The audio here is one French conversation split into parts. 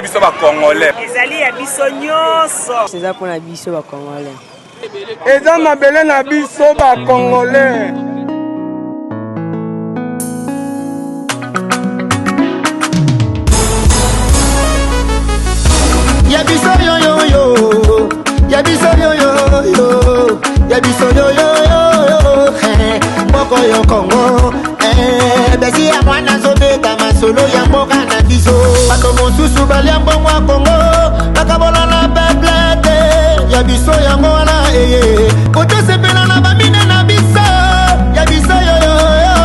biso ba Congolais. Ezali ya biso nyonso. C'est ça pour la biso ba Congolais. Eza mabele na biso ba Congolais. Ya biso yo yo yo. Ya biso yo yo yo. Ya biso yo yo yo. Moko yo Congo. Besi ya mwana zobeta masolo ya mboka na biso. Bato mosusu balia mbongo ya Congo. Bakabola na peplete. Ya biso yango wana eye. Koto sepela na bamine na biso. Ya biso yo yo yo.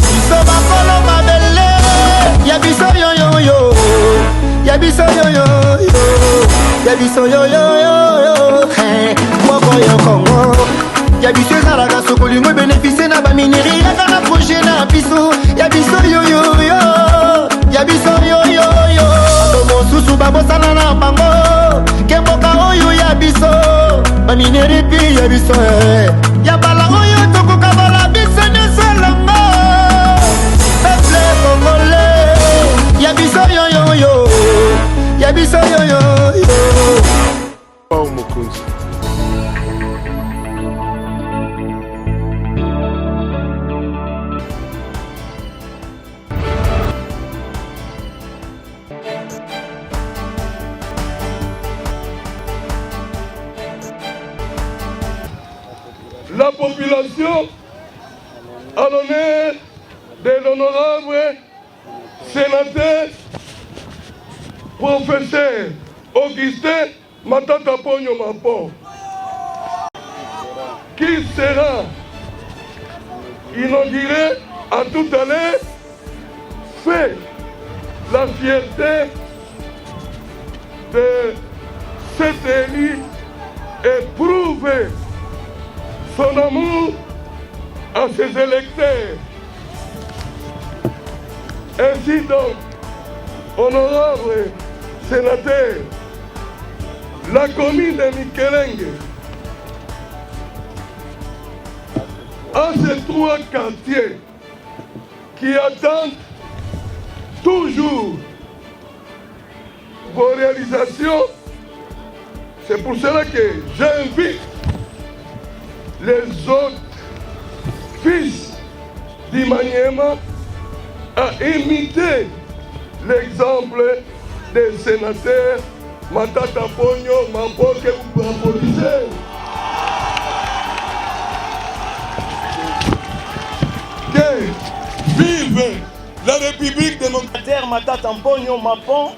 Biso bakolo mabele. Ya biso yo yo yo. Ya biso yo yo yo. Ya biso yo yo yo. Moko yo Congo. Ya biso ezalaka sokolingo bénéficie na bamineri kaka na projet na biso. Ya biso yo yo yo. Ya biso yo yo yo. Bato mosusu babosana na bango kemboka oyo ya biso bamineri pi ya biso ya bala oyo tokoka bala biso nyonso elongo peuple congolais. Ya biso yo yo yo. Ya biso yo yo yo. Oh mokonzi. La population, à l'honneur de l'honorable sénateur, professeur Augustin Matata Ponyo Mapon, qui sera inauguré à tout à l'heure, fait la fierté de cet élu et prouver son amour à ses électeurs. Ainsi donc, honorable sénateur, la commune de Mikelenge a ces trois quartiers qui attendent toujours vos réalisations. C'est pour cela que j'invite les autres fils d'Imaniema à imiter l'exemple des sénateurs Matata Ponyo Mapon que vous applaudissez. Que vive la République démocratique. Matata Ponyo Mapon,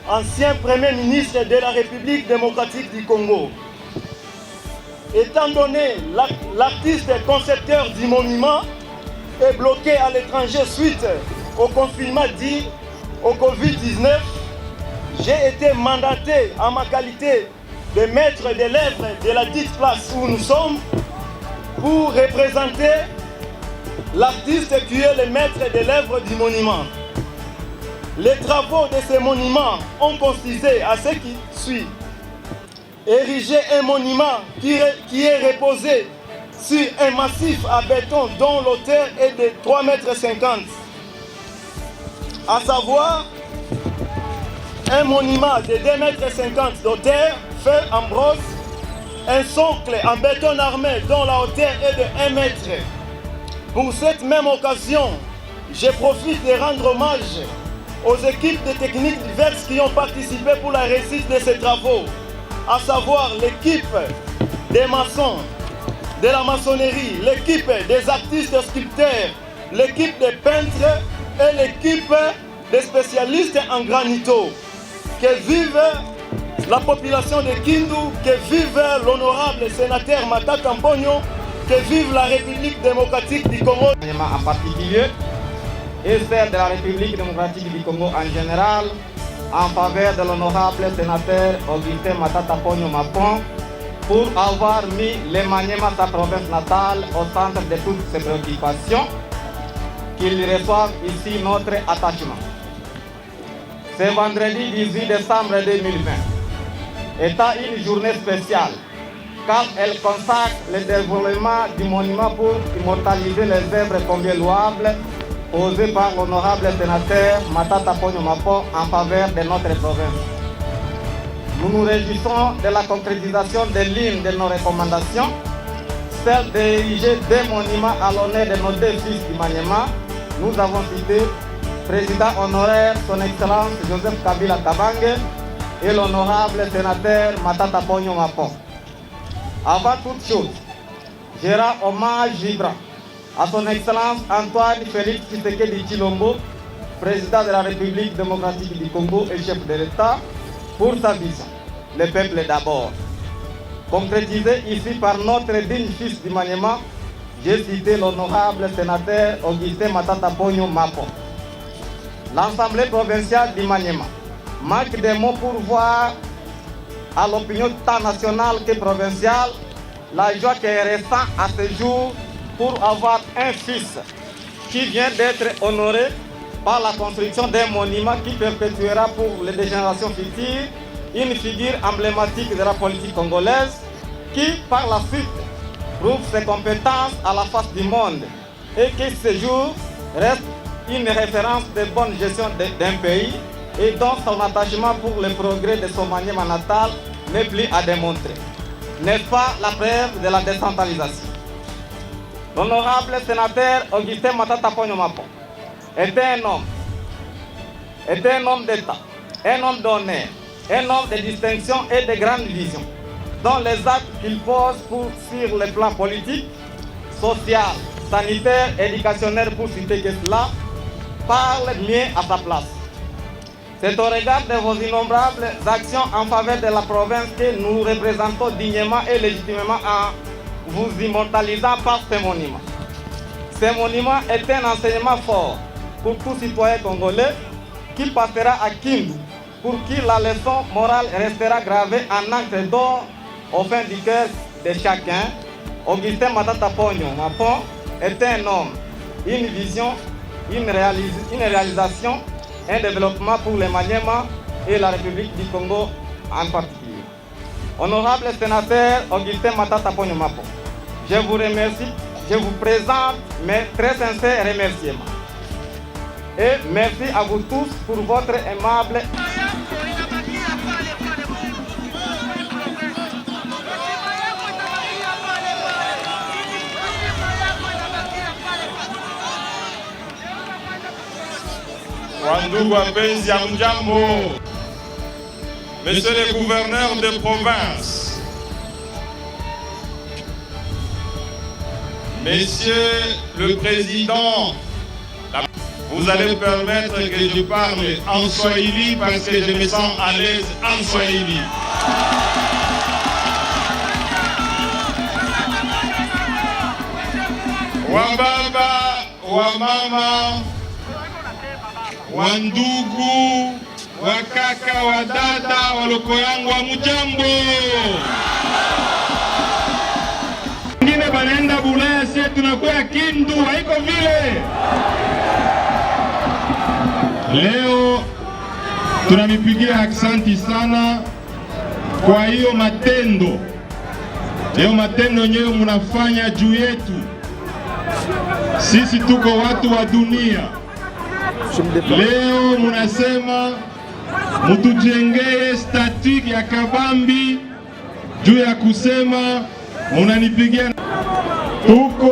ancien Premier ministre de la République démocratique du Congo. Étant donné l'artiste concepteur du monument est bloqué à l'étranger suite au confinement dit au Covid-19, j'ai été mandaté en ma qualité de maître de l'œuvre de la dite place où nous sommes pour représenter l'artiste qui est le maître de l'œuvre du monument. Les travaux de ce monument ont consisté à ce qui suit. Ériger un monument qui est reposé sur un massif à béton dont l'hauteur est de 3,50 m. À savoir, un monument de 2,50 m d'hauteur fait en brosse, un socle en béton armé dont la hauteur est de 1 m. Pour cette même occasion, je profite de rendre hommage aux équipes de techniques diverses qui ont participé pour la réussite de ces travaux, à savoir l'équipe des maçons, de la maçonnerie, l'équipe des artistes sculpteurs, l'équipe des peintres et l'équipe des spécialistes en granito. Que vive la population de Kindu, que vive l'honorable sénateur Matata Ponyo, que vive la République démocratique du Congo. En particulier, et celle de la République démocratique du Congo en général, en faveur de l'honorable sénateur Augustin Matata Ponyo Mapon, pour avoir mis l'Emaniema, sa province natale, au centre de toutes ses préoccupations, qu'il reçoive ici notre attachement. Ce vendredi 18 décembre 2020 étant une journée spéciale, car elle consacre le développement du monument pour immortaliser les œuvres combien louables posée par l'honorable sénateur Matata Ponyo Mapon en faveur de notre province. Nous nous réjouissons de la concrétisation de l'une de nos recommandations, celle d'ériger des monuments à l'honneur de nos deux fils du Maniema. Nous avons cité président honoraire son Excellence Joseph Kabila Kabange et l'honorable sénateur Matata Ponyo Mapon. Avant toute chose, je rends hommage vibrant à son Excellence Antoine Félix Tshisekedi Tshilombo, président de la République démocratique du Congo et chef de l'État, pour sa vision, le peuple d'abord. Concrétisé ici par notre digne fils du Maniema, j'ai cité l'honorable sénateur Augustin Matata Ponyo Mapon. L'Assemblée provinciale du Maniema manque des mots pour voir à l'opinion tant nationale que provinciale la joie qui ressent à ce jour pour avoir un fils qui vient d'être honoré par la construction d'un monument qui perpétuera pour les générations futures une figure emblématique de la politique congolaise qui, par la suite, prouve ses compétences à la face du monde et qui, ce jour, reste une référence de bonne gestion d'un pays et dont son attachement pour le progrès de son Maniema natal n'est plus à démontrer. N'est-ce pas la preuve de la décentralisation? L'honorable sénateur Augustin Matata Ponyo Mapon était un homme d'État, un homme d'honneur, un homme de distinction et de grande vision, dont les actes qu'il pose sur le plan politique, social, sanitaire, éducationnel, pour citer que cela, parlent mieux à sa place. C'est au regard de vos innombrables actions en faveur de la province que nous représentons dignement et légitimement en vous immortalisant par ce monument. Ce monument est un enseignement fort pour tout citoyen congolais qui passera à Kindu, pour qui la leçon morale restera gravée en encre d'or au fin du cœur de chacun. Augustin Matata Ponyo Mapon est un homme, une vision, une réalisation, un développement pour les Maniema et la République du Congo en particulier. Honorable sénateur Augustin Matata Ponyo Mapon, je vous remercie, je vous présente mes très sincères remerciements. Et merci à vous tous pour votre aimable... Wandugu wapenzi ya mjambo, Monsieur le gouverneur de province, Monsieur le président, vous allez permettre que je parle en Swahili parce que je me sens à l'aise en Swahili. Wababa, wamama, wandugu, wakaka, wadada, waloko yangu wa mujambo. Wengine banaenda Bulaya, sisi tunakuwa Kindu, haiko vile. Leo tunamipigia aksanti sana kwa hiyo matendo. Leo matendo nyewe mnafanya juu yetu. Sisi tuko watu wa dunia. Leo munasema mutujengee statue ya kabambi juu ya kusema munanipigia. Tuko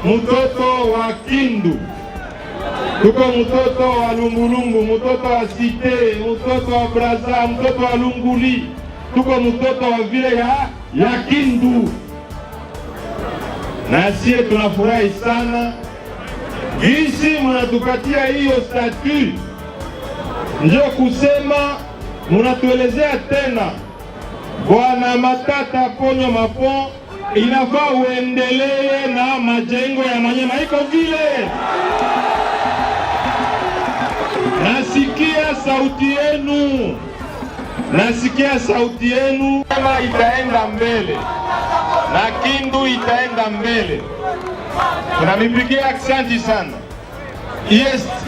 mtoto wa Kindu, tuko mtoto wa Lungulungu, mtoto wa Site, mtoto wa Braza, mtoto wa Lunguli, tuko mtoto wa vile ya Kindu. Na sisi tunafurahi sana gisi mnatupatia hiyo statue, ndio kusema mnatuelezea tena Bwana Matata Ponyo Mapon inafaa uendelee na majengo ya Maniema, iko vile. Nasikia sauti yenu, nasikia sauti yenu, kama itaenda mbele na Kindu itaenda mbele. Tunamipigia aksanti sana.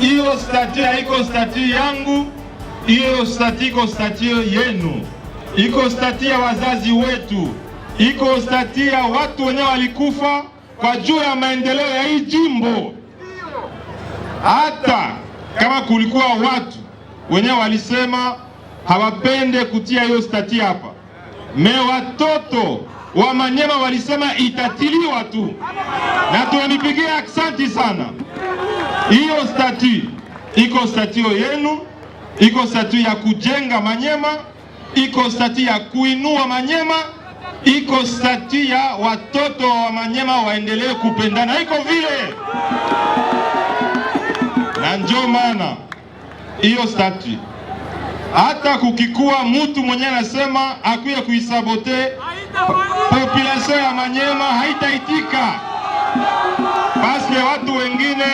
Hiyo statue haiko statue yangu, hiyo statue iko statue yenu, iko statue ya wazazi wetu, iko statue ya watu wenyewe walikufa kwa juu ya maendeleo ya hii jimbo. Hata kama kulikuwa watu wenyewe walisema hawapende kutia hiyo stati hapa, watoto wa Manyema walisema itatiliwa tu, na tunanipigia aksanti sana. Hiyo stati iko statio yenu, iko stati ya kujenga Manyema, iko stati ya kuinua Manyema, iko stati ya watoto wa Manyema waendelee kupendana, iko vile. Na ndio maana hiyo stati hata kukikuwa mtu mwenye anasema akuye kuisabote, population ya Manyema haitaitika, paske watu wengine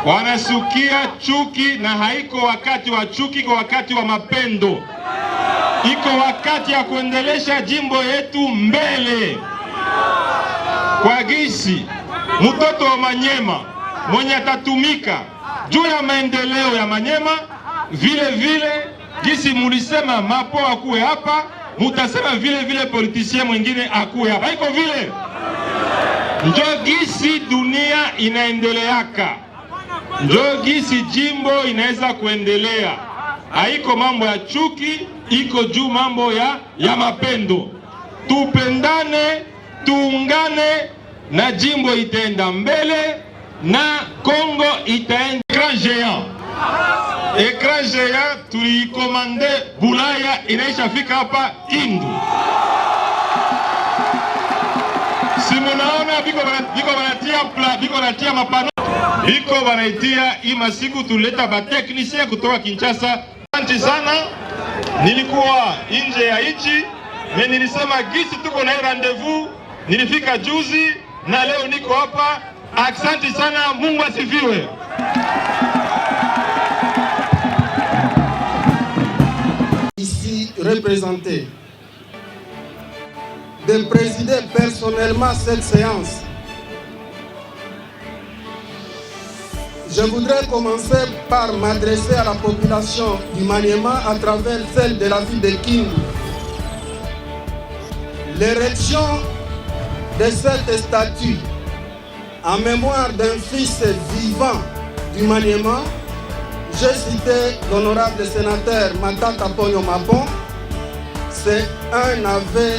wanasukia chuki, na haiko wakati wa chuki, kwa wakati wa mapendo. Iko wakati ya kuendelesha jimbo yetu mbele. Kwa gisi mtoto wa Manyema mwenye atatumika juu ya maendeleo ya Manyema, vile vile gisi mulisema Mapo akuwe hapa, mutasema vile vile politisien mwingine akuwe hapa. Iko vile njo gisi dunia inaendeleaka, njo gisi jimbo inaweza kuendelea. Haiko mambo ya chuki, iko juu mambo ya mapendo. Tupendane, tuungane, na jimbo itaenda mbele, na Kongo itaenda. Écran géant, écran géant tulikomande Bulaya, inaisha fika hapa Kindu. Si munaona biko banatia mapano, biko banaitia ima siku tuleta ba technicien kutoka Kinshasa. Asante sana, nilikuwa nje ya nchi, na nilisema gisi tuko na rendezvous, nilifika juzi na leo niko hapa. Asante sana, Mungu asifiwe. Ici représenté de présider personnellement cette séance. Je voudrais commencer par m'adresser à la population du Maniema à travers celle de la ville de Kindu. L'érection de cette statue en mémoire d'un fils vivant du Maniema, j'ai cité l'honorable sénateur Matata Ponyo Mapon. C'est un aveu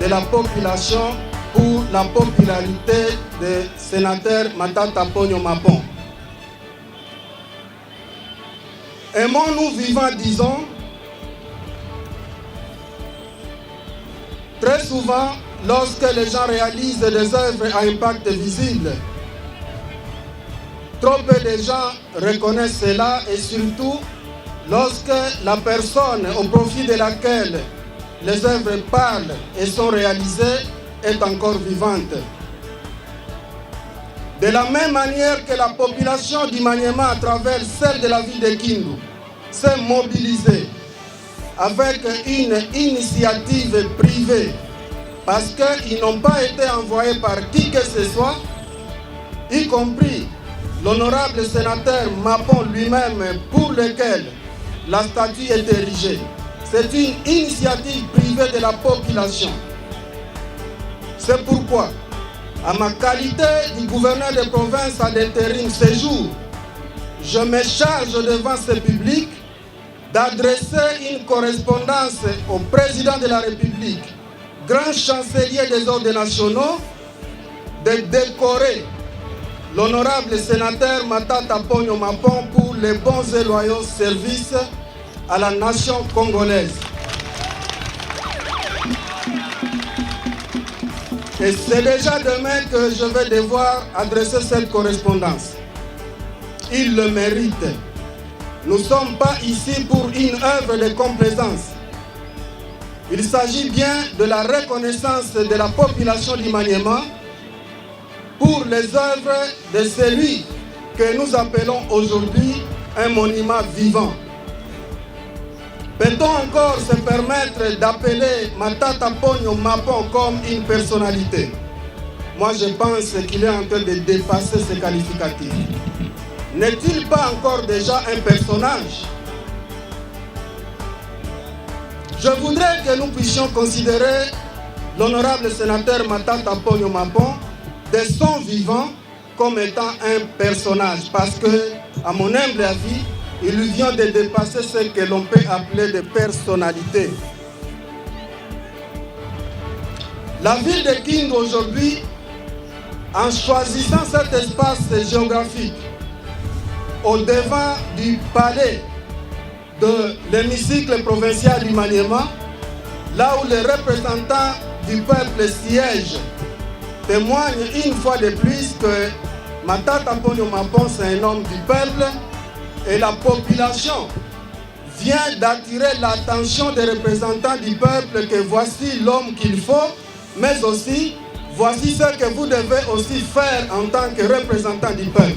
de la population pour la popularité du sénateur Matata Ponyo Mapon. Aimons-nous vivants, disons. Très souvent, lorsque les gens réalisent des œuvres à impact visible, trop peu de gens reconnaissent cela, et surtout lorsque la personne au profit de laquelle les œuvres parlent et sont réalisées est encore vivante. De la même manière que la population du Maniema, à travers celle de la ville de Kindu, s'est mobilisée avec une initiative privée, parce qu'ils n'ont pas été envoyés par qui que ce soit, y compris l'honorable sénateur Mapon lui-même, pour lequel la statue est érigée. C'est une initiative privée de la population. C'est pourquoi, à ma qualité du gouverneur de province à l'intérim séjour, je me charge devant ce public d'adresser une correspondance au président de la République, grand chancelier des ordres nationaux, de décorer l'honorable sénateur Matata Ponyo Mapon pour les bons et loyaux services à la nation congolaise. Et c'est déjà demain que je vais devoir adresser cette correspondance. Il le mérite. Nous ne sommes pas ici pour une œuvre de complaisance. Il s'agit bien de la reconnaissance de la population du Maniema pour les œuvres de celui que nous appelons aujourd'hui un monument vivant. Peut-on encore se permettre d'appeler Matata Ponyo Mapon comme une personnalité? Moi, je pense qu'il est en train de dépasser ce qualificatif. N'est-il pas encore déjà un personnage? Je voudrais que nous puissions considérer l'honorable sénateur Matata Ponyo Mapon de son vivant comme étant un personnage, parce que, à mon humble avis, il vient de dépasser ce que l'on peut appeler des personnalités. La ville de Kindu aujourd'hui, en choisissant cet espace géographique au devant du palais de l'hémicycle provincial du Maniema, là où les représentants du peuple siègent, témoignent une fois de plus que Matata Ponyo Mapon, c'est un homme du peuple, et la population vient d'attirer l'attention des représentants du peuple que voici l'homme qu'il faut, mais aussi voici ce que vous devez aussi faire en tant que représentant du peuple.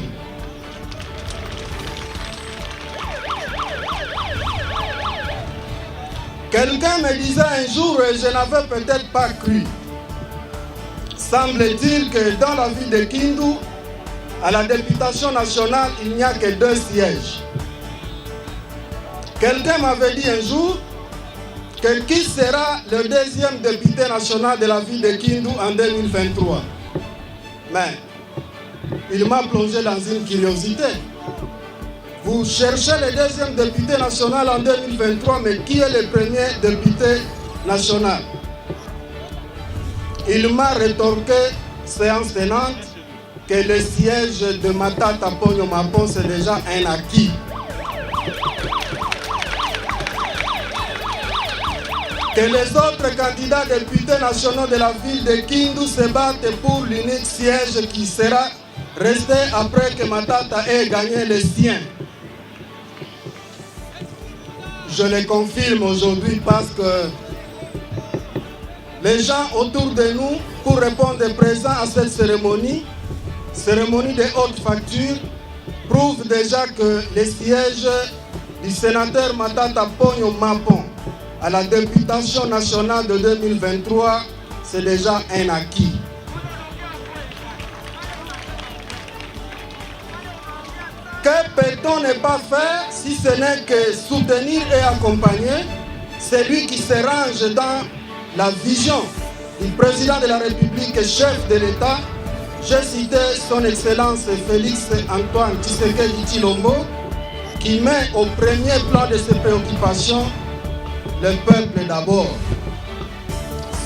Quelqu'un me disait un jour, et je n'avais peut-être pas cru, semble-t-il que dans la ville de Kindu, à la députation nationale, il n'y a que 2 sièges. Quelqu'un m'avait dit un jour que qui sera le 2e député national de la ville de Kindu en 2023. Mais il m'a plongé dans une curiosité. Vous cherchez le 2e député national en 2023, mais qui est le premier député national? Il m'a rétorqué, séance tenante, que le siège de Matata Ponyo Mapon, c'est déjà un acquis. Que les autres candidats députés nationaux de la ville de Kindu se battent pour l'unique siège qui sera resté après que Matata ait gagné le sien. Je le confirme aujourd'hui parce que les gens autour de nous, pour répondre présent à cette cérémonie de haute facture, prouvent déjà que le siège du sénateur Matata Ponyo Mapon à la députation nationale de 2023, c'est déjà un acquis. Que peut-on ne pas faire si ce n'est que soutenir et accompagner celui qui se range dans la vision du président de la République et chef de l'État? J'ai cité son Excellence Félix Antoine Tshisekedi Tshilombo, qui met au premier plan de ses préoccupations le peuple d'abord.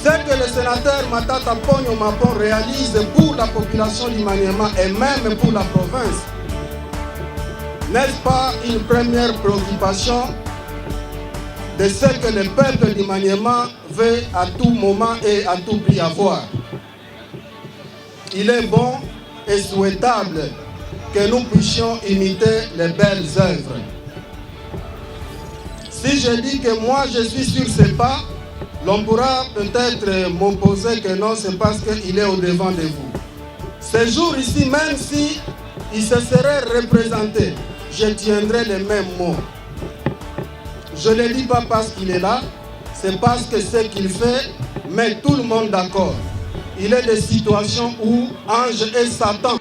Ce que le sénateur Matata Ponyo Mapon réalise pour la population du Maniema et même pour la province, n'est-ce pas une première préoccupation de ce que le peuple du Maniema veut à tout moment et à tout prix avoir? Il est bon et souhaitable que nous puissions imiter les belles œuvres. Si je dis que moi je suis sur ces pas, l'on pourra peut-être m'opposer que non, c'est parce qu'il est au devant de vous. Ce jour ici, même si il se serait représenté, je tiendrai les mêmes mots. Je ne le dis pas parce qu'il est là, c'est parce que ce qu'il fait met tout le monde d'accord. Il est des situations où Ange et Satan.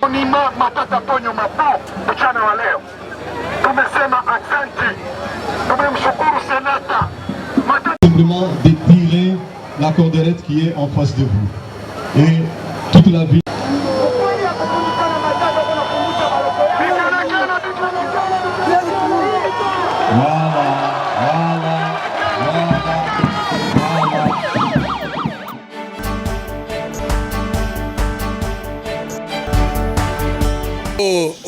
Simplement d'étirer la cordelette qui est en face de vous. Et toute la vie.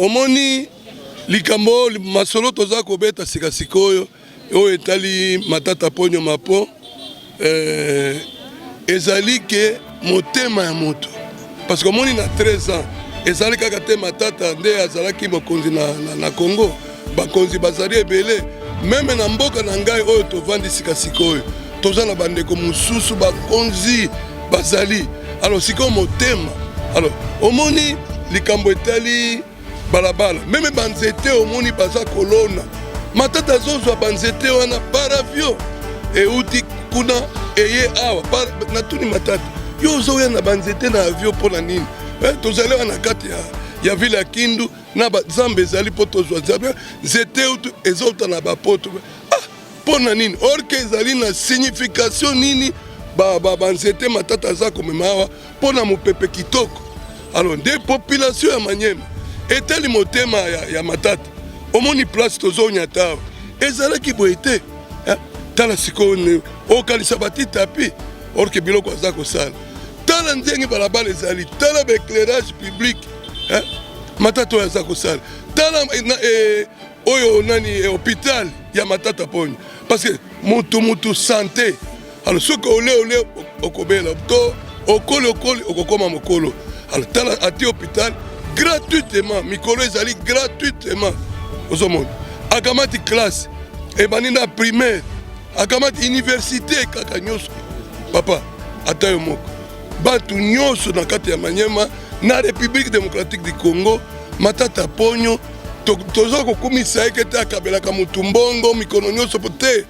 Omoni likambo masolo toza kobeta sikasikoyo oyo etali Matata Ponyo Mapon ezali ke motema ya moto parce que omoni na 13 ans ezali kaka te Matata nde azalaki mokonzi na Congo, bakonzi bazali ebele meme na mboka na ngai oyo tovandi sikasikoyo toza na bandeko mosusu bakonzi bazali alors sikoyo motema alors omoni likambo etali balabala meme banzete omoni baza kolona Matata zozwa banzete wana paravio euti kuna eye awa na tuni Matata yo ozoya na banzete na avio mpona nini tozali wana kati ya ville ya Kindu na bazambe ezali mpo tozwa nzete ezauta na bapoto mpona nini orke ezali na signification nini banzete Matata aza komema awa mpona mopepe kitoko alors des populations ya Manyema etali motema ya Matata omoni place tozonya tawa ezalaki boye te tala sikoyo okalisa bati tapi orke biloko aza kosala tala ndenge balabala ezali tala baéclairage public Matata oyo aza kosala tala oyo nani hôpital ya Matata Ponyo parce que mutu santé alors soki ole okobela to okoli okokoma mokolo alors tala ati hôpital gratuitement mikolo ezali gratuitement ozomona akamati classe ebani na primaire akamati université kaka nyonso papa ata yo moko bato nyonso na kati ya Manyema na République démocratique du Congo Matata Ponyo toza kokumisa eke te akabelaka mutu mbongo mikono nyonso po te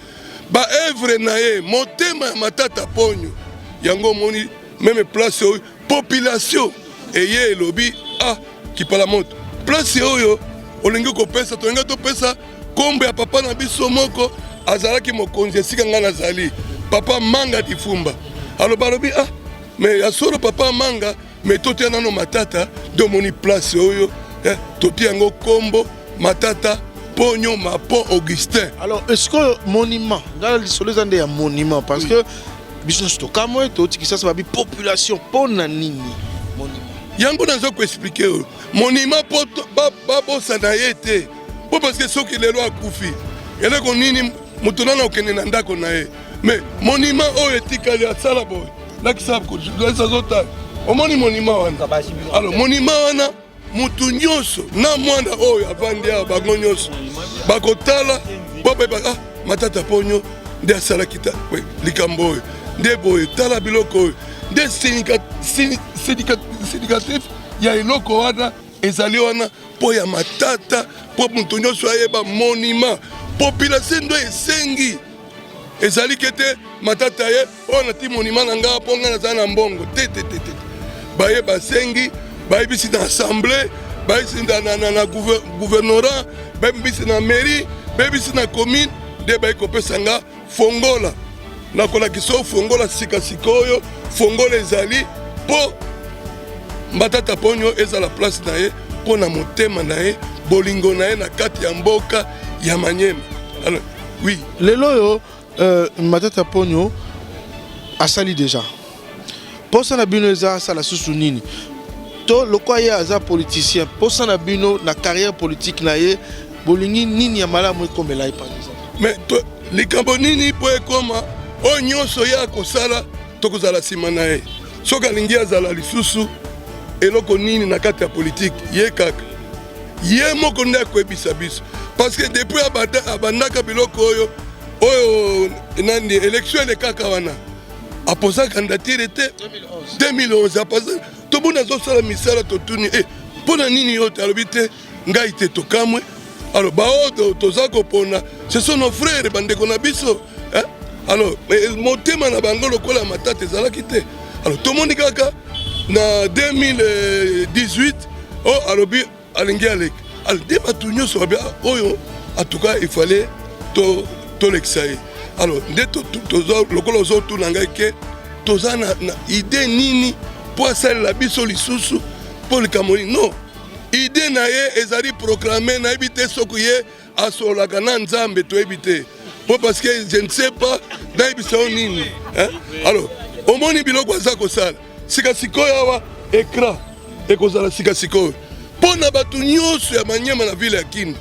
baevre na ye motema ya Matata Ponyo yango moni meme place oyo population eye elobi kipala moto place oyo olingi kopesa tolingi topesa kombo ya papa na biso moko azalaki mokonzi esika nga nazali papa Manga Difumba alo balobi mais asoro papa Manga mais totia nano Matata domoni place oyo totia yango kombo Matata Ponyo Mapo Augustin. Alors est-ce que monument dans lisolo zande ya monument parce que business to kamwe to tikisa sa babi population pona nini monument yango nazo ko expliquer monument ba bosa na yete po parce que soki lelo akufi ele ko nini mutuna na okende na ndako na ye mais monument oyo etikali asala boy na kisab ko za zota omoni monument wana alors monument wana mutu nyonso na mwana oyo avandi ya bango nyonso bakotala po beba Matata Ponyo nde asalaki likambo oyo nde boye tala biloko oyo nde syndicatif ya eloko wana ezali wana po ya Matata po mutu nyonso ayeba monument population ndo esengi ezali kete Matata ye oyo nati monument na nga po nga naza na mbongo te bayeba sengi bayebisi na assemblée bayebisi na gouvernorat bayebisi na mairie bayebisi na commune nde bayekopesa nga fongola nakolakisa oyo fongola sikasika oyo fongola ezali mpo Matata Ponyo ezala place na ye mpo na motema na ye bolingo na ye na kati ya mboka ya Manyema. Alors oui lelo oyo Matata Ponyo asali déjà posa na bino eza asala susu nini to lokoya aza politicien posa na bino na carrière politique na ye bolingi nini ya malamu ekomela ye par exemple mais likambo nini po ekoma oyo nyonso ya kosala tokozala nsima na ye soki alingi azala lisusu eloko nini na kati ya politike ye kaka ye moko nde akoyebisa biso parce que depuis abandaka biloko oyo nani élection elekaka wana aposa candidature te 2011 aposa tobuna azosala misala totuni mpona nini yo te alobi te ngai te tokamwe alors bao toza kopona ce sont nos frères bandeko na biso alors motema na bango lokola Matata ezalaki te alors tomoni kaka na 2018 alobi alingi aleka alors nde bato nyonso babi oyo en tout cas il fallait tolekisa ye alors nde lokola ozotuna ngai ke toza na idée nini mpo asalela biso lisusu mpo likambo nini non idée na ye ezali proclame nayebi te soki ye asololaka na nzambe toyebi te mpo parce que je ne sais pas nayebisa yo nini alors omoni biloko aza kosala sikasikoyo awa écran ekozala sikasikoyo mpo na bato nyonso ya Manyema na ville ya Kindu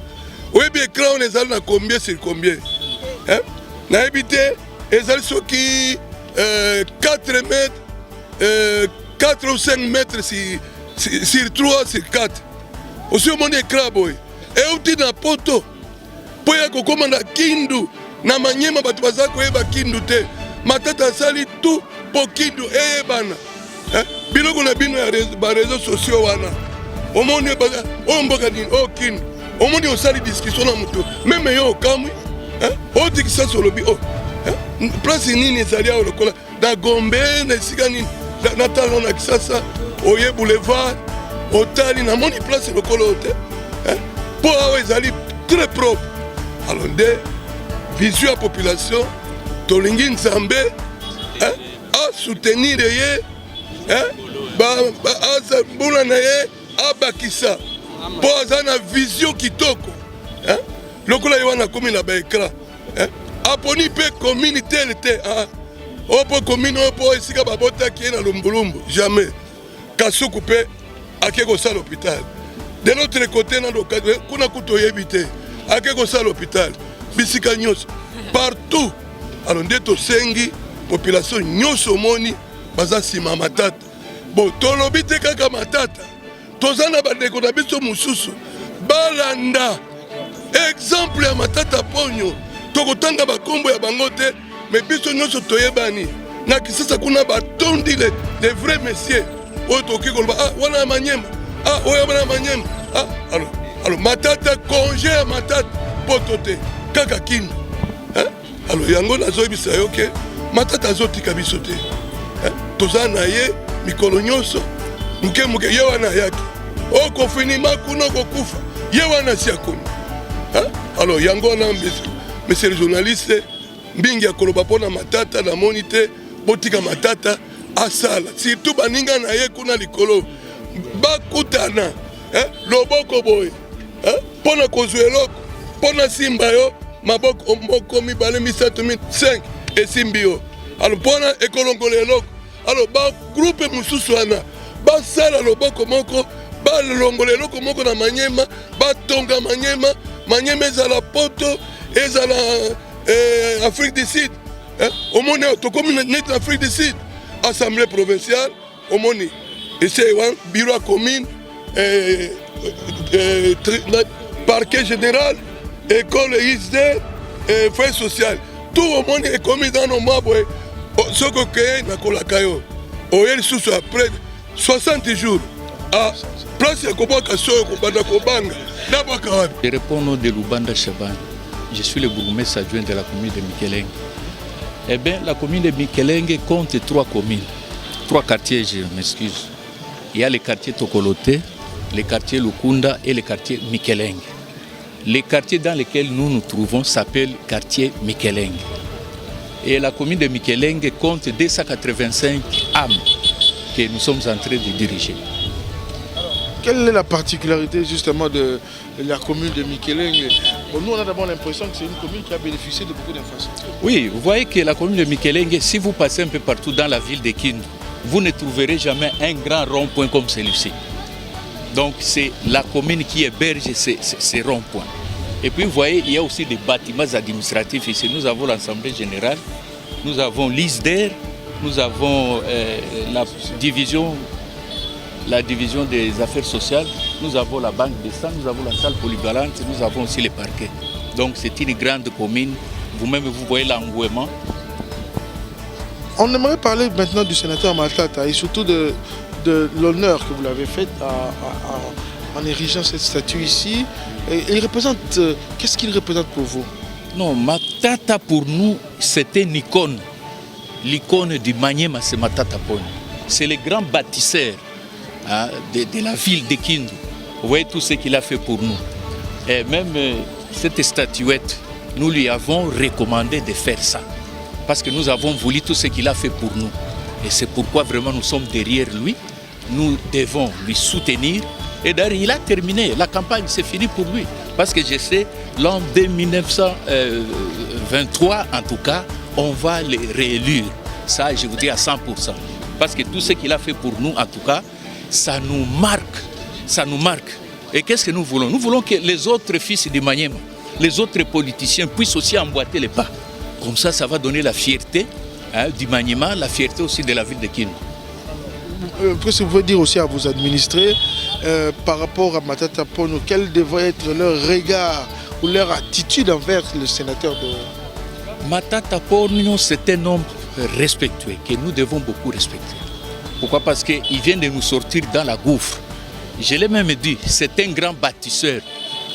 oyebi écran wana ezali na combien sur combien nayebi te ezali soki 4 mètres 4 ou 5 mètres sur 3 sur 4 osi omoni écran boye euti na poto mpo ya kokoma na Kindu na Manyema bato baza koyeba Kindu te Matata asali tu mpo Kindu eyebana biloko na bino ya bareseau sociaux wana omoni oyo mboka nini oyo Kindu omoni osali discussion na moto meme yo okamwi otikisa solobi place nini ezali awa lokola na Gombe na esika nini na talo na Kisasa oye boulevard otali namoni place lokola oyo te mpo awa ezali très propre alors nde vision ya population tolingi Nzambe asoutenir ye mbula na ye abakisa mpo aza na vision kitoko lokola ye wana akomi na baekran aponi mpe commune tele te oyo mpo commune oyo mpo esika babotaki ye na lumbulumbu jamais kasuku mpe ake kosala hôpital de l'autre côté na kuna kuta oyebi te ake kosala hôpital bisika nyonso partout alors nde tosengi population nyonso omoni baza nsima matata bon tolobi te kaka matata toza na bandeko na biso mosusu balanda exemple ya Matata Ponyo tokotanga bakombo ya bango te mais biso nyonso toyebani na Kisasa kuna batondi les vrais messieurs oyo tokoki koloba wana ya Manyema oyo wana ya Manyema alors Matata congé ya Matata poto te kaka Kindu alors yango nazoyebisa yo ke Matata azotika biso te toza na ye mikolo nyonso muke ye wana yaki okofinima kuna okokufa ye wana si akomi alors yango wana monsieur le journaliste mbingi ya koloba mpona Matata namoni te botika Matata asala surtout baninga na ye kuna likolo bakutana loboko boye mpona kozwa eloko mpona simba yo maboko moko mibale misato 5 esimbi yo alors mpona ekolongola eloko alors bagroupe mosusu wana basala loboko moko balongola eloko moko na Manyema batonga Manyema ezala poto ezala Afrique du Sud omoni tokomi neti na Afrique du Sud assemblée provinciale omoni ese wan bureau ya commune parquet général école ISD frais social tout omoni ekomi dans nos maboye soko ke nakolaka yo oye lisusu après 60 jours à place ya kobwaka soyo kobanda kobanga nabwaka wapi. Je réponds au nom de Lubanda Chaban. Je suis le bourgmestre adjoint de la commune de Mikelenge. Eh bien, la commune de Mikelenge compte 3 communes, 3 quartiers, je m'excuse. Il y a le quartier Tokolote, le quartier Lukunda et le quartier Mikelenge. Les quartiers dans lesquels nous nous trouvons s'appellent quartier Mikelenge. Et la commune de Mikelenge compte 285 âmes que nous sommes en train de diriger. Quelle est la particularité justement de la commune de Mikelenge? Bon, nous on a d'abord l'impression que c'est une commune qui a bénéficié de beaucoup d'infrastructures. Oui, vous voyez que la commune de Mikelenge, si vous passez un peu partout dans la ville de Kindu, vous ne trouverez jamais un grand rond-point comme celui-ci. Donc c'est la commune qui héberge ces ronds-points. Et puis vous voyez, il y a aussi des bâtiments administratifs ici. Nous avons l'Assemblée générale, nous avons l'ISDER, nous avons la division des affaires sociales, nous avons la banque des sang, nous avons la salle polyvalente, nous avons aussi les parquets. Donc c'est une grande commune, vous-même vous voyez l'engouement. On aimerait parler maintenant du sénateur Matata et surtout de l'honneur que vous l'avez fait en érigeant cette statue ici. Et il représente, qu'est-ce qu'il représente pour vous? Non, Matata pour nous, c'était une icône. L'icône du Manyema, c'est Matata Ponyo. C'est le grand bâtisseur de la ville de Kindu. Vous voyez tout ce qu'il a fait pour nous. Et même cette statuette, nous lui avons recommandé de faire ça. Parce que nous avons voulu tout ce qu'il a fait pour nous. Et c'est pourquoi vraiment nous sommes derrière lui. Nous devons lui soutenir. Et d'ailleurs, il a terminé. La campagne, c'est fini pour lui. Parce que je sais, l'an 1923, en tout cas, on va le réélire. Ça, je vous dis à 100%. Parce que tout ce qu'il a fait pour nous, en tout cas, ça nous marque. Ça nous marque. Et qu'est-ce que nous voulons? Nous voulons que les autres fils de Manyema, les autres politiciens puissent aussi emboîter les pas. Comme ça, ça va donner la fierté du Manyema, la fierté aussi de la ville de Kindu. Qu'est-ce que vous pouvez dire aussi à vos administrés par rapport à Matata Ponyo? Quel devrait être leur regard ou leur attitude envers le sénateur de... Matata Ponyo, c'est un homme respectueux, que nous devons beaucoup respecter. Pourquoi? Parce qu'il vient de nous sortir dans la gouffre. Je l'ai même dit, c'est un grand bâtisseur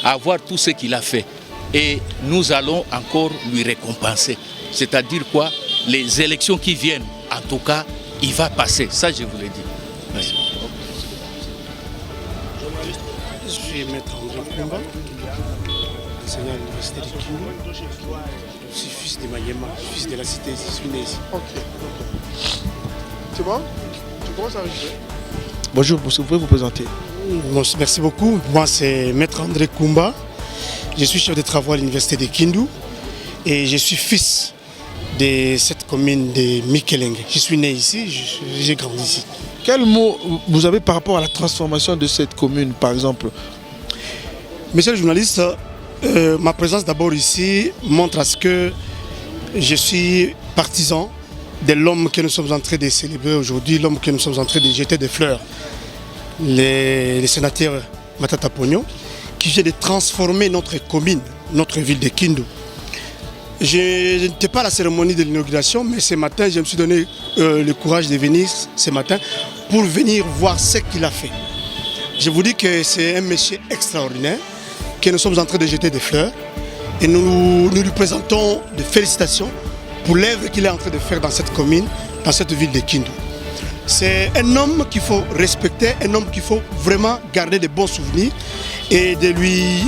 à voir tout ce qu'il a fait. Et nous allons encore lui récompenser. C'est-à-dire quoi? Les élections qui viennent, en tout cas, il va passer. Ça, je vous l'ai dit. Merci. Je suis maître André Kumba, enseignant à l'université de Kindu. Je suis fils de Manyema, fils de la cité, je suis né ici. Ok. C'est bon? Tu commences à enregistrer? Bonjour, vous pouvez vous présenter? Merci beaucoup. Moi, c'est Maître André Koumba. Je suis chef de travaux à l'université de Kindu et je suis fils de cette commune de Mikelenge. Je suis né ici, j'ai grandi ici. Quel mot vous avez par rapport à la transformation de cette commune, par exemple? Monsieur le journaliste, ma présence d'abord ici montre à ce que je suis partisan de l'homme que nous sommes en train de célébrer aujourd'hui, l'homme que nous sommes en train de jeter des fleurs, le sénateur Matata Ponyo, qui vient de transformer notre commune, notre ville de Kindu. Je n'étais pas à la cérémonie de l'inauguration, mais ce matin, je me suis donné le courage de venir ce matin pour venir voir ce qu'il a fait. Je vous dis que c'est un monsieur extraordinaire, que nous sommes en train de jeter des fleurs et nous lui présentons des félicitations pour l'œuvre qu'il est en train de faire dans cette commune, dans cette ville de Kindu. C'est un homme qu'il faut respecter, un homme qu'il faut vraiment garder de bons souvenirs et de lui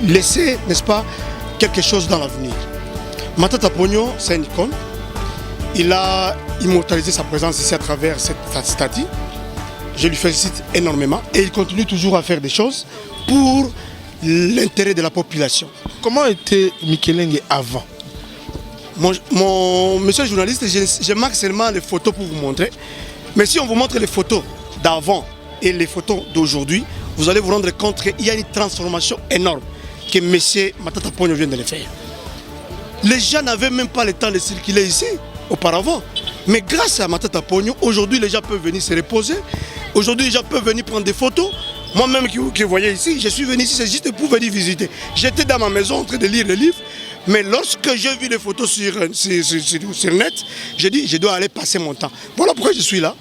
laisser, n'est-ce pas, quelque chose dans l'avenir. Matata Ponyo, c'est une icône. Il a immortalisé sa présence ici à travers cette statue. Je lui félicite énormément et il continue toujours à faire des choses pour l'intérêt de la population. Comment était Mikelenge avant? Monsieur le journaliste, je marque seulement les photos pour vous montrer. Mais si on vous montre les photos d'avant et les photos d'aujourd'hui, vous allez vous rendre compte qu'il y a une transformation énorme que M. Matata Ponyo vient de le faire. Les gens n'avaient même pas le temps de circuler ici auparavant. Mais grâce à Matata Ponyo, aujourd'hui les gens peuvent venir se reposer. Aujourd'hui les gens peuvent venir prendre des photos. Moi-même que vous voyez ici, je suis venu ici, c'est juste pour venir visiter. J'étais dans ma maison en train de lire le livre. Mais lorsque j'ai vu les photos sur net, j'ai dit je dois aller passer mon temps. Voilà pourquoi je suis là.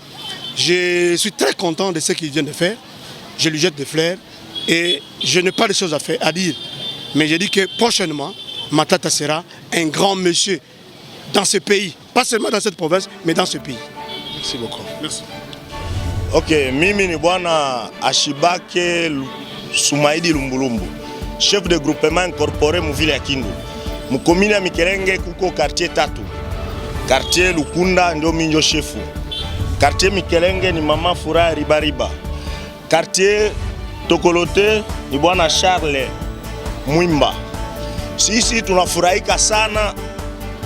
Je suis très content de ce qu'il vient de faire. Je lui jette des fleurs et je n'ai pas de choses à dire. Mais je dis que prochainement, Matata sera un grand monsieur dans ce pays. Pas seulement dans cette province, mais dans ce pays. Merci beaucoup. Merci. Ok, mimi ni bwana Ashibake Sumaidi Lumbulumbu, chef de groupement incorporé mu ville ya Kindu. Mu commune ya Mikelenge kuko quartier tatu. Quartier Lukunda ndio minjo chefu. Quartier Mikelenge ni mama Furaha Ribariba. Quartier Tokolote ni bwana Charles Mwimba. Sisi tunafurahika sana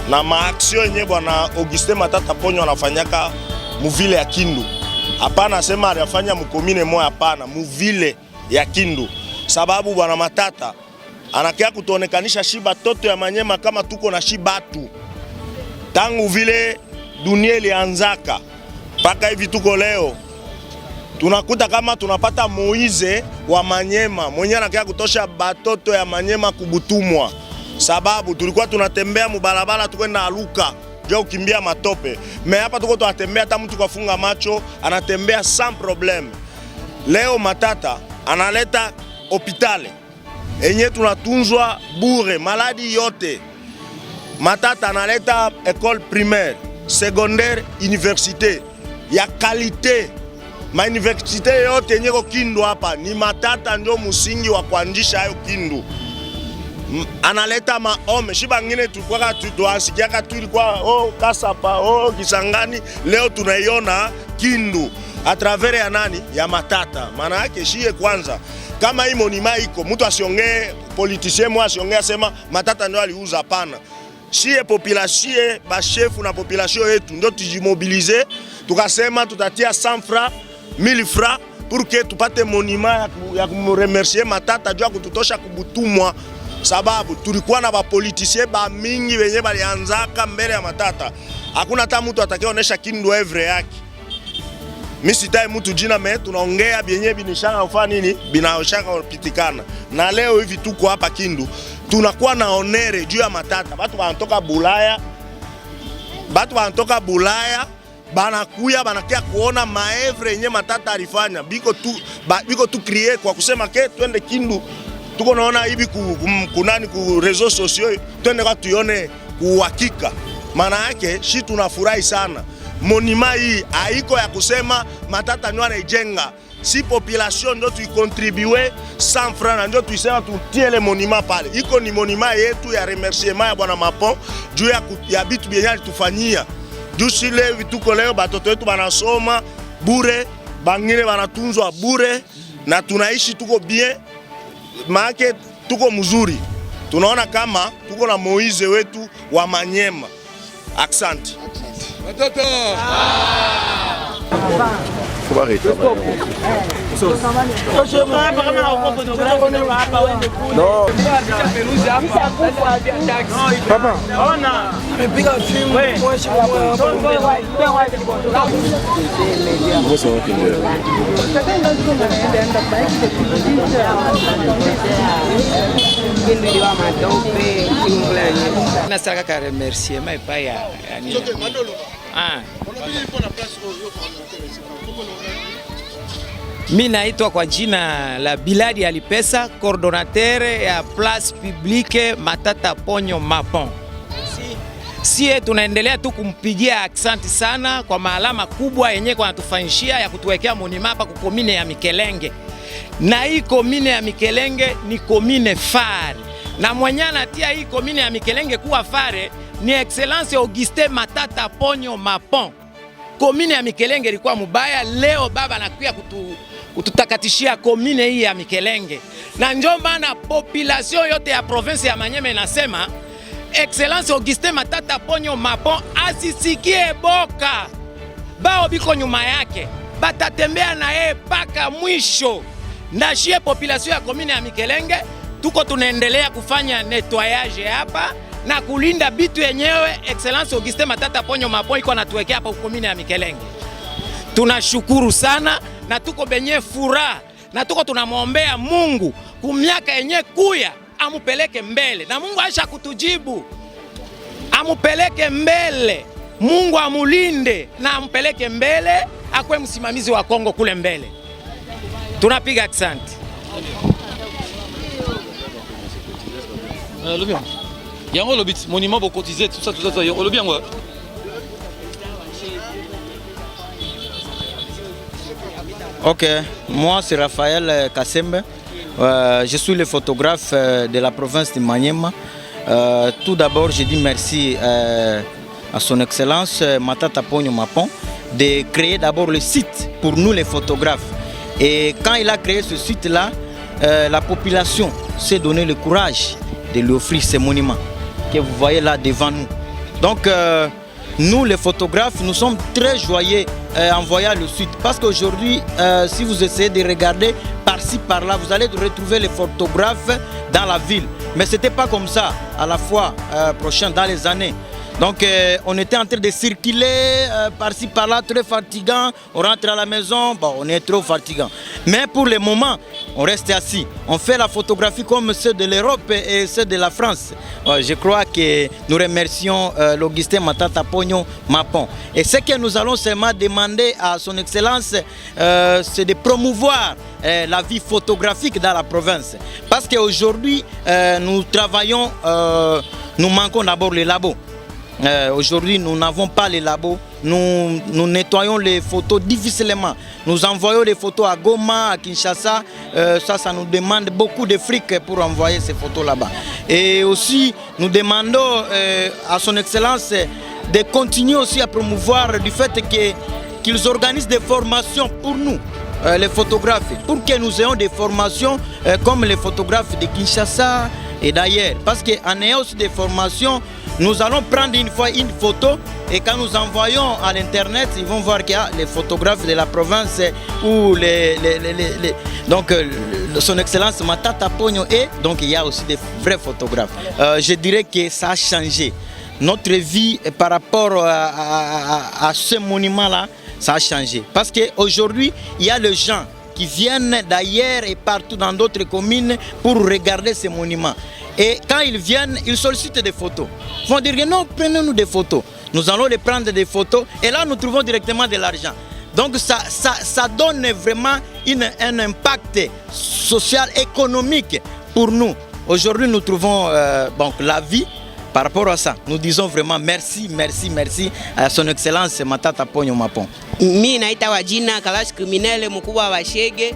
na maaksio yenye bwana Augustin Matata Ponyo anafanyaka mu ville ya Kindu. Hapana sema anafanya mkomine moja, hapana, mu ville ya Kindu. Sababu bwana Matata anakia kutuonekanisha shiba toto ya Manyema kama tuko na shibatu. Tangu vile dunia ilianzaka mpaka hivi tuko leo, tunakuta kama tunapata Moize wa Manyema mwenye anakia kutosha batoto ya Manyema kubutumwa. Sababu tulikuwa tunatembea mubalabala tukwenda aluka jao kimbia matope. Me hapa tuko tunatembea hata mtu kafunga macho anatembea sans problème. Leo Matata analeta hopitale enye tunatunzwa bure maladi yote. Matata analeta école primaire, secondaire, université ya qualité. Ma université yote yenye ko Kindu hapa ni Matata ndio musingi wa kuanzisha hayo Kindu. Analeta maome shiba ngine tulikuwa tuasikiaka tu ilikuwa Kasapa Kisangani, leo tunaiona Kindu a travers ya nani ya Matata. Maana yake shie kwanza kama hii monima iko mtu asiongee politicien moi asiongee asema Matata ndio aliuza, hapana. Shie population ba chef na population yetu ndio tujimobiliser tukasema tutatia 100 francs 1000 francs pour que tupate monima ya kumremercier Matata jua kututosha kubutumwa. Sababu tulikuwa na bapolitisien ba mingi wenye balianzaka mbele ya Matata. Hakuna hata mtu atakayeonesha Kindu evre yake. Mimi sitai mtu jina me tunaongea bienye binishanga ufanya nini binaoshaka upitikana. Na leo hivi tuko hapa Kindu tunakuwa na honere juu ya Matata. Watu wanatoka Bulaya banakuya banakia kuona maevre yenye Matata alifanya. Biko tu kriye kwa kusema ke twende Kindu. Tuko naona hivi kunani ku réseaux sociaux twende kwa tuione kuhakika. Maana yake shi tunafurahi sana. Monima hii haiko ya kusema Matata ndio anaijenga. Si population ndio tuicontribue 100 francs ndio tuisema tutie le monima pale. Iko ni monima yetu ya remerciement ya bwana Mapon juu ya bitu byenye alitufanyia. Juu sile vituko leo batoto wetu banasoma bure bangine wanatunzwa bure na tunaishi tuko bien, maake tuko mzuri. Tunaona kama tuko na Moize wetu wa Manyema. Asante. Matata. Nasaka remerciement epai ya mi naitwa kwa jina la Biladi Alipesa, coordonnateur ya Place Publique Matata Ponyo Mapon. Sie tunaendelea tu kumpigia aksanti sana kwa maalama kubwa yenye kwa natufanyishia ya kutuwekea monima hapa ku komine ya Mikelenge. Na hii komine ya Mikelenge ni komine fare. Na mwenyana tia hii komine ya Mikelenge kuwa fare ni Excellence Auguste Matata Ponyo Mapon. Komine ya Mikelenge ilikuwa mubaya, leo baba anakuja kututakatishia komine hii ya Mikelenge. Na ndio maana population yote ya province ya Manyema inasema Excellence Auguste Matata Ponyo Mapon asisikie boka. Bao biko nyuma yake, batatembea na yeye paka mwisho. Ndashie population ya komine ya Mikelenge, tuko tunaendelea kufanya nettoyage hapa na kulinda bitu yenyewe. Excellence Auguste Matata Ponyo Mapon iko natuwekea hapa komine ya Mikelenge. Tunashukuru sana na tuko benye furaha na tuko tunamwombea Mungu kumiaka yenye kuya amupeleke mbele, na Mungu aisha kutujibu. Amupeleke mbele, Mungu amulinde na amupeleke mbele, akwe msimamizi wa Kongo kule mbele. Tunapiga asante. Le bien. Yango le bit monument pour cotiser tout ça le bien ouais. Ok, moi c'est Raphaël Kassembe. Je suis le photographe de la province de Manyema. Tout d'abord, je dis merci à son Excellence Matata Ponyo Mapon de créer d'abord le site pour nous les photographes. Et quand il a créé ce site-là, la population s'est donné le courage de lui offrir ces monuments que vous voyez là devant nous. Donc, nous les photographes, nous sommes très joyeux en voyant le site. Parce qu'aujourd'hui, si vous essayez de regarder par-ci, par-là, vous allez retrouver les photographes dans la ville. Mais ce n'était pas comme ça à la fois prochaine, dans les années. Donc on était en train de circuler par-ci, par-là, très fatigant. On rentre à la maison, bon, on est trop fatigant. Mais pour le moment, on reste assis. On fait la photographie comme ceux de l'Europe et ceux de la France. Je crois que nous remercions l'Augustin Matata Ponyo Mapon. Et ce que nous allons seulement demander à son Excellence, c'est de promouvoir la vie photographique dans la province. Parce qu'aujourd'hui, nous travaillons, nous manquons d'abord les labos. Aujourd'hui, nous n'avons pas les labos. Nous nettoyons les photos difficilement. Nous envoyons les photos à Goma, à Kinshasa. Ça nous demande beaucoup de fric pour envoyer ces photos là-bas. Et aussi, nous demandons à son Excellence de continuer aussi à promouvoir du fait qu'ils organisent des formations pour nous, les photographes, pour que nous ayons des formations comme les photographes de Kinshasa et d'ailleurs. Parce qu'en ayant aussi des formations, nous allons prendre une fois une photo et quand nous envoyons à l'internet, ils vont voir qu'il y a les photographes de la province ou donc son Excellence Matata Ponyo et donc il y a aussi des vrais photographes. Je dirais que ça a changé. Notre vie par rapport à ce monument-là, ça a changé. Parce qu'aujourd'hui, il y a les gens qui viennent d'ailleurs et partout dans d'autres communes pour regarder ces monuments. Et quand ils viennent, ils sollicitent des photos. Ils vont dire que non, prenez-nous des photos. Nous allons les prendre des photos et là nous trouvons directement de l'argent. Donc ça donne vraiment un impact social, économique pour nous. Aujourd'hui nous trouvons donc la vie par rapport à ça. Nous disons vraiment merci, merci, merci à son Excellence Matata Ponyo Mapon. Mimi naitwa jina Kalash Criminel mkubwa wa Shege.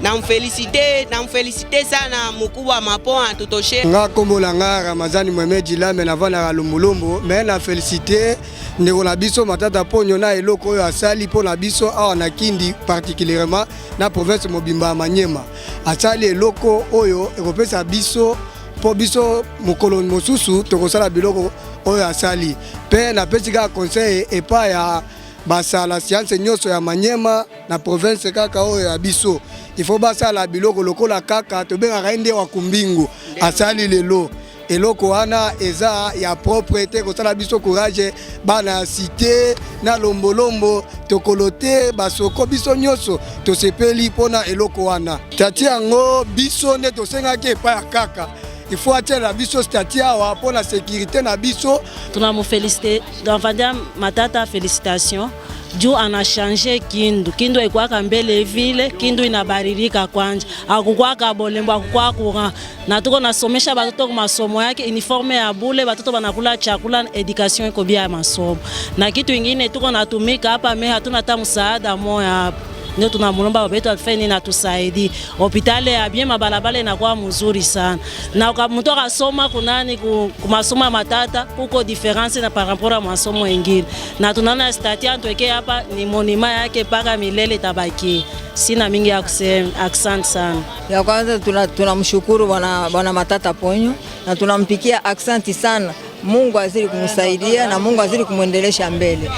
namfelicite sana mkubwa Mapon atutoshe. Nga kombo la nga Ramazani Mohamed Lame na vana Lumbulumbu mais na félicité ndeko na biso Matata Ponyo na eloko oyo asali po na biso awa na Kindi particulièrement na province mobimba ya Manyema. Asali eloko oyo ekopesa biso po biso mokolo mosusu tokosala biloko oyo asali. Pe na pesi ka conseil epa ya basala science nyonso ya Manyema na province kaka oyo ya biso. Il faut basala biloko lokola kaka tobengaka nde wa kumbingu asali lelo. Eloko wana eza ya propriété kosala biso courage bana cité na lombolombo tokolote basoko biso nyonso tosepeli pona eloko wana. Tati yango biso ne tosengaki epa ya kaka. Il faut attirer la biso statia pour la sécurité na biso. Tunamo féliciter d'enfant Matata félicitations. Juu ana changé Kindu. Kindu ikuwaka mbele vile, Kindu inabaririka kwanja. Hakukwaka bolembo, hakukwaka courant. Na tuko nasomesha batoto kwa masomo yake, uniforme ya bule, batoto banakula chakula, education iko bia ya masomo. Na kitu ingine tuko natumika hapa me hatuna hata msaada moya hapa. Ndio tunamulomba wabetu afeni na tusaidie. Hospitali ya bien mabalabala inakuwa mzuri sana. Na kwa mtu akasoma kunani kumasomo Matata kuko difference na par rapport à masomo mengine. Na tunaona statia tuweke hapa ni monima yake paka milele tabaki. Sina mingi ya kusema, asante sana. Ya kwanza tunamshukuru bwana Matata Ponyo na tunampikia asante sana. Mungu azidi kumsaidia na Mungu azidi kumwendelesha mbele.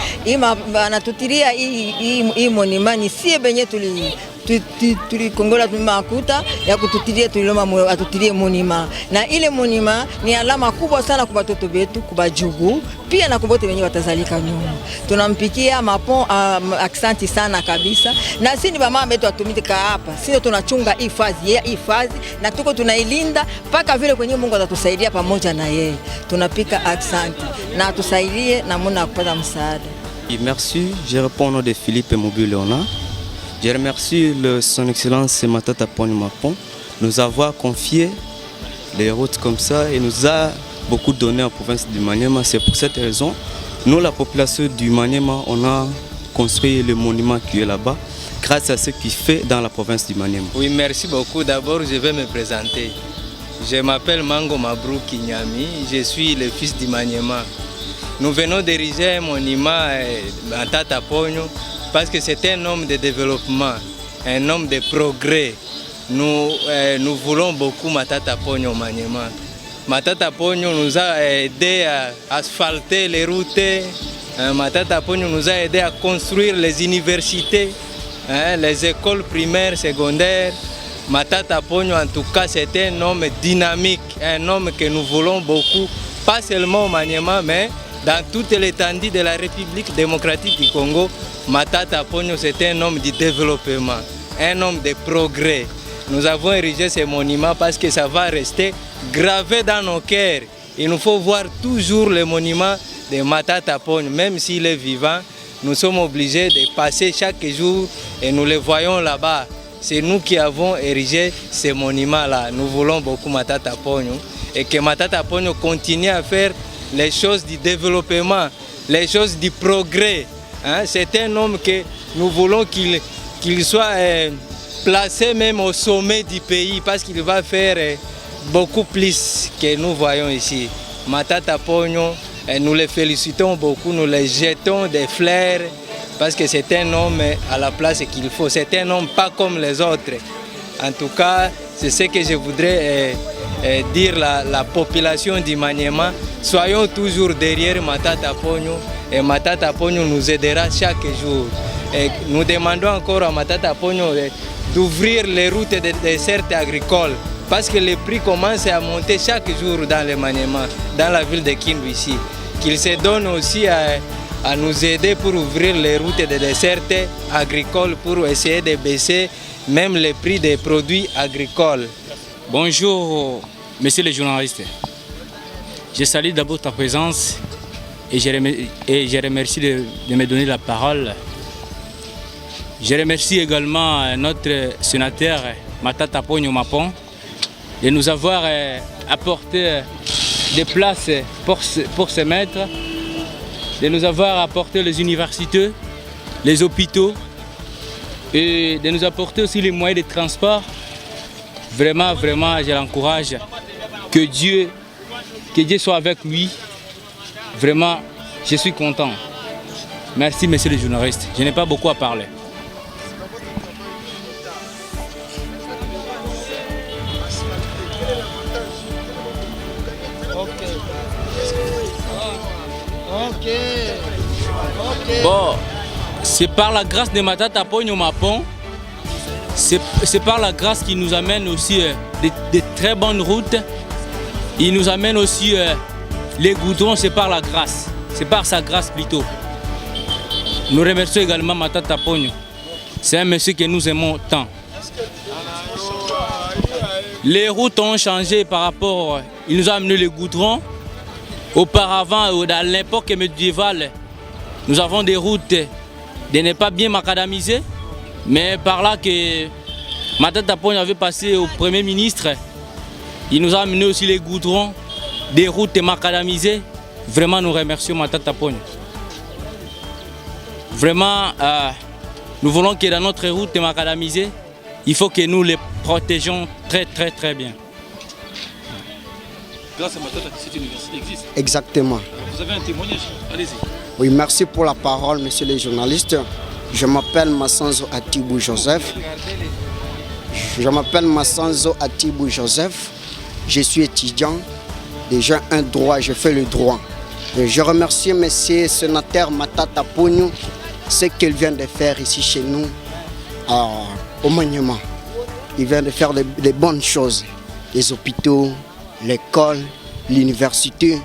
Anatutiria hii monimani sie benye tulikongola tumakuta ya kututiria tuliloma atutirie monima. Na ile monima ni alama kubwa sana kwa watoto wetu, kwa jugu, pia na kubote wenye watazalika nyuma. Tunampikia Mapon asante sana kabisa. Na sisi ni mama wetu atumika hapa. Sisi tunachunga hifadhi na tuko tunailinda mpaka vile kwenye Mungu atatusaidia pamoja na yeye. Tunapika asante na atusaidie na muna kupata msaada. Merci, je réponds au nom de Philippe Mobu-Léonard. Je remercie son Excellence Matata Ponyo Mapon de nous avoir confié des routes comme ça et nous a beaucoup donné en province du Maniema. C'est pour cette raison, nous, la population du Maniema, on a construit le monument qui est là-bas grâce à ce qu'il fait dans la province du Maniema. Oui, merci beaucoup. D'abord, je vais me présenter. Je m'appelle Mango Mabrou Kinyami, je suis le fils du Maniema. Nous venons d'ériger un monument à Tata Ponyo parce que c'est un homme de développement, un homme de progrès. Nous voulons beaucoup Matata Ponyo au Maniema. Matata Ponyo nous a aidé à asphalter les routes. Matata Ponyo nous a aidé à construire les universités, les écoles primaires, secondaires. Matata Ponyo, en tout cas, c'est un homme dynamique, un homme que nous voulons beaucoup, pas seulement au Maniema, mais dans toute l'étendue de la République démocratique du Congo. Matata Ponyo, c'est un homme de développement, un homme de progrès. Nous avons érigé ce monument parce que ça va rester gravé dans nos cœurs. Il nous faut voir toujours le monument de Matata Ponyo, même s'il est vivant. Nous sommes obligés de passer chaque jour et nous le voyons là-bas. C'est nous qui avons érigé ce monument-là. Nous voulons beaucoup Matata Ponyo et que Matata Ponyo continue à faire les choses du développement, les choses du progrès. C'est un homme que nous voulons qu'il soit placé même au sommet du pays parce qu'il va faire beaucoup plus que nous voyons ici. Matata Ponyo, nous le félicitons beaucoup, nous le jetons des fleurs parce que c'est un homme à la place qu'il faut. C'est un homme pas comme les autres. En tout cas, c'est ce que je voudrais dire la population du Maniema. Soyons toujours derrière Matata Ponyo et Matata Ponyo nous aidera chaque jour. Et nous demandons encore à Matata Ponyo d'ouvrir les routes des dessertes agricoles parce que les prix commencent à monter chaque jour dans le Maniema, dans la ville de Kindu ici. Qu'il se donne aussi à nous aider pour ouvrir les routes des dessertes agricoles pour essayer de baisser même les prix des produits agricoles. Bonjour, messieurs les journalistes. Je salue d'abord ta présence et je remercie de me donner la parole. Je remercie également notre sénateur Matata Ponyo Mapon de nous avoir apporté des places pour se mettre, de nous avoir apporté les universités, les hôpitaux, et de nous apporter aussi les moyens de transport. Vraiment, vraiment, je l'encourage. Que Dieu soit avec lui. Vraiment, je suis content. Merci, monsieur le journaliste. Je n'ai pas beaucoup à parler. Bon, c'est par la grâce de Matata Ponyo Mapon, c'est par la grâce qui nous amène aussi de très bonnes routes. Il nous amène aussi les goudrons, c'est par la grâce, c'est par sa grâce plutôt. Nous remercions également Matata Ponyo. C'est un monsieur que nous aimons tant. Les routes ont changé par rapport, il nous a amené les goudrons. Auparavant, dans l'époque médiévale, nous avons des routes de ne pas bien macadamisées, mais par là que Matata Ponyo avait passé au Premier ministre, il nous a amené aussi les goudrons, des routes macadamisées. Vraiment, nous remercions Matata Ponyo. Vraiment, nous voulons que dans notre route macadamisée, il faut que nous les protégeons très bien. Grâce à Matata, cette université existe. Exactement. Vous avez un témoignage, allez-y. Oui, merci pour la parole, monsieur le journaliste. Je m'appelle Massanzo Atibou Joseph. Je suis étudiant. Déjà un droit, je fais le droit. Et je remercie monsieur sénateur Matata Ponyo, ce qu'il vient de faire ici chez nous, au Maniema. Il vient de faire des bonnes choses. Les hôpitaux, l'école, l'université.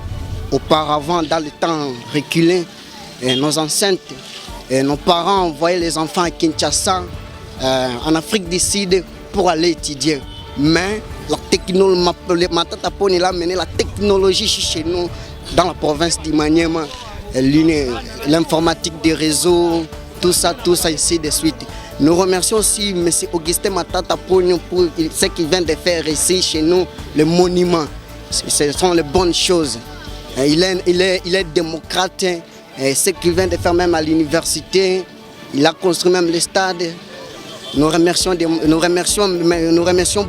Auparavant, dans le temps reculé, nos ancêtres et nos parents envoyaient les enfants à Kinshasa, en Afrique du Sud, pour aller étudier. Mais la technologie, Matata Ponyo a mené la technologie chez nous, dans la province du Maniema, l'informatique des réseaux, tout ça, ainsi de suite. Nous remercions aussi M. Augustin Matata Ponyo pour ce qu'il vient de faire ici chez nous, le monument. Ce sont les bonnes choses. Il est démocrate. Et ce qu'il vient de faire même à l'université, il a construit même le stade. Nous remercions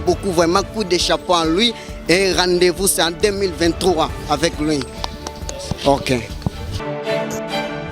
beaucoup, vraiment, coup de chapeau à lui. Et rendez-vous, c'est en 2023 avec lui. Ok.